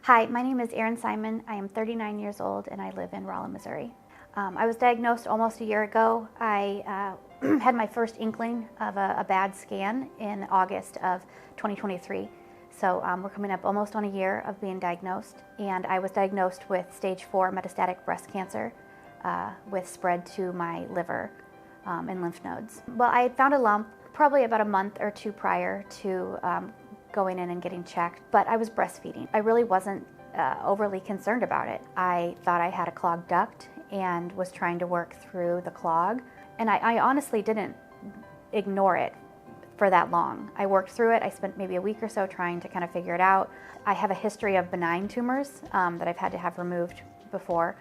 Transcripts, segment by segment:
Hi, my name is Erin Simon. I am 39 years old and I live in Rolla, Missouri. I was diagnosed almost a year ago. I had my first inkling of a bad scan in August of 2023. So we're coming up almost on a year of being diagnosed, and I was diagnosed with stage 4 metastatic breast cancer with spread to my liver and lymph nodes. Well, I had found a lump probably about a month or two prior to going in and getting checked, but I was breastfeeding. I really wasn't overly concerned about it. I thought I had a clogged duct and was trying to work through the clog, and I honestly didn't ignore it for that long. I worked through it. I spent maybe a week or so trying to kind of figure it out. I have a history of benign tumors that I've had to have removed before,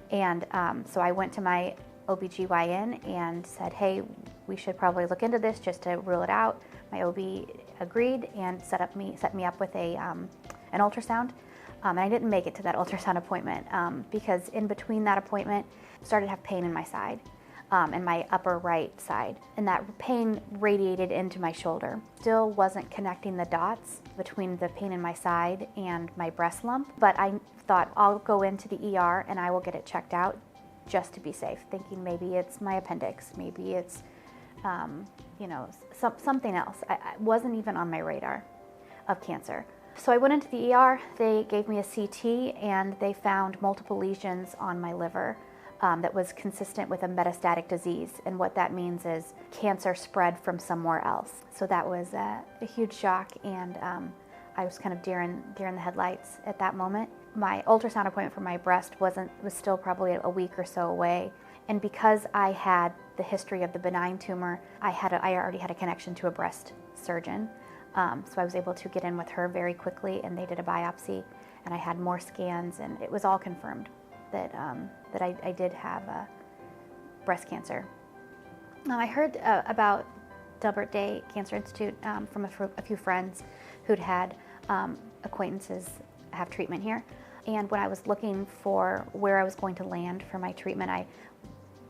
and so I went to my OBGYN and said, hey, we should probably look into this just to rule it out. My OB agreed and set me up with an ultrasound. And I didn't make it to that ultrasound appointment because in between that appointment, I started to have pain in my side, in my upper right side. And that pain radiated into my shoulder. Still wasn't connecting the dots between the pain in my side and my breast lump, but I thought I'll go into the ER and I will get it checked out just to be safe, thinking maybe it's my appendix, maybe it's something else. I wasn't even on my radar of cancer. So I went into the ER, they gave me a CT, and they found multiple lesions on my liver that was consistent with a metastatic disease. And what that means is cancer spread from somewhere else. So that was a huge shock, and I was kind of deer in the headlights at that moment. My ultrasound appointment for my breast was still probably a week or so away. And because I had the history of the benign tumor, I already had a connection to a breast surgeon. So I was able to get in with her very quickly, and they did a biopsy, and I had more scans, and it was all confirmed that I did have breast cancer. Now, I heard about Delbert Day Cancer Institute from a few friends who'd had acquaintances have treatment here. And when I was looking for where I was going to land for my treatment,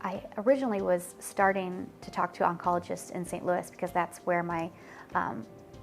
I originally was starting to talk to oncologists in St. Louis because that's where my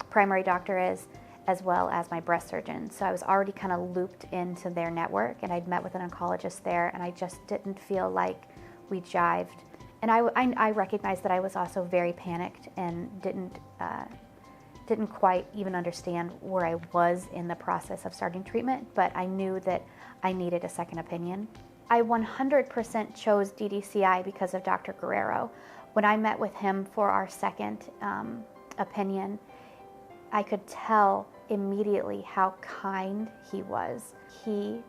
primary doctor is, as well as my breast surgeon. So I was already kind of looped into their network, and I'd met with an oncologist there, and I just didn't feel like we jived. And I recognized that I was also very panicked and didn't quite even understand where I was in the process of starting treatment, but I knew that I needed a second opinion. I 100% chose DDCI because of Dr. Guerrero. When I met with him for our second opinion, I could tell immediately how kind he was. He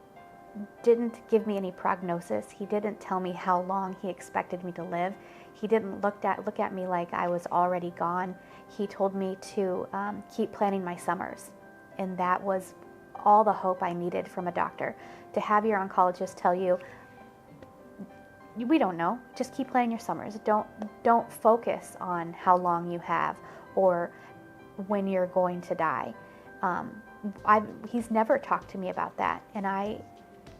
didn't give me any prognosis. He didn't tell me how long he expected me to live. He didn't look at me like I was already gone. He told me to keep planning my summers, and that was all the hope I needed from a doctor. To have your oncologist tell you, we don't know, just keep planning your summers. Don't focus on how long you have or when you're going to die. He's never talked to me about that, and I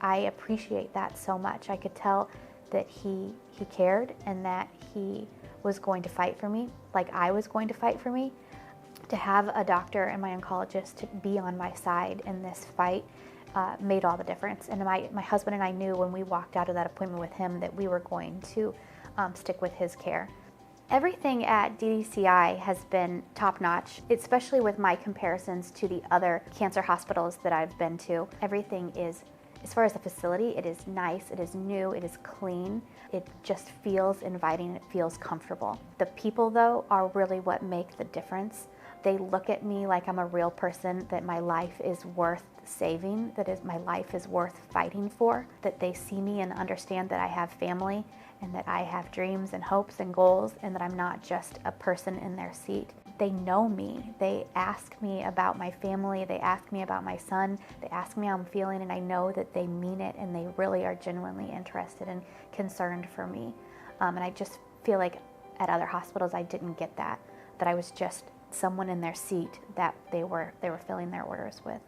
appreciate that so much. I could tell that he cared and that he was going to fight for me like I was going to fight for me. To have a doctor and my oncologist to be on my side in this fight made all the difference. And my husband and I knew when we walked out of that appointment with him that we were going to stick with his care. Everything at DDCI has been top-notch, especially with my comparisons to the other cancer hospitals that I've been to. Everything is, as far as the facility, it is nice, it is new, it is clean. It just feels inviting, it feels comfortable. The people, though, are really what make the difference. They look at me like I'm a real person, that my life is worth saving, my life is worth fighting for, that they see me and understand that I have family and that I have dreams and hopes and goals, and that I'm not just a person in their seat. They know me. They ask me about my family. They ask me about my son. They ask me how I'm feeling, and I know that they mean it and they really are genuinely interested and concerned for me. And I just feel like at other hospitals I didn't get that I was just someone in their seat that they were filling their orders with.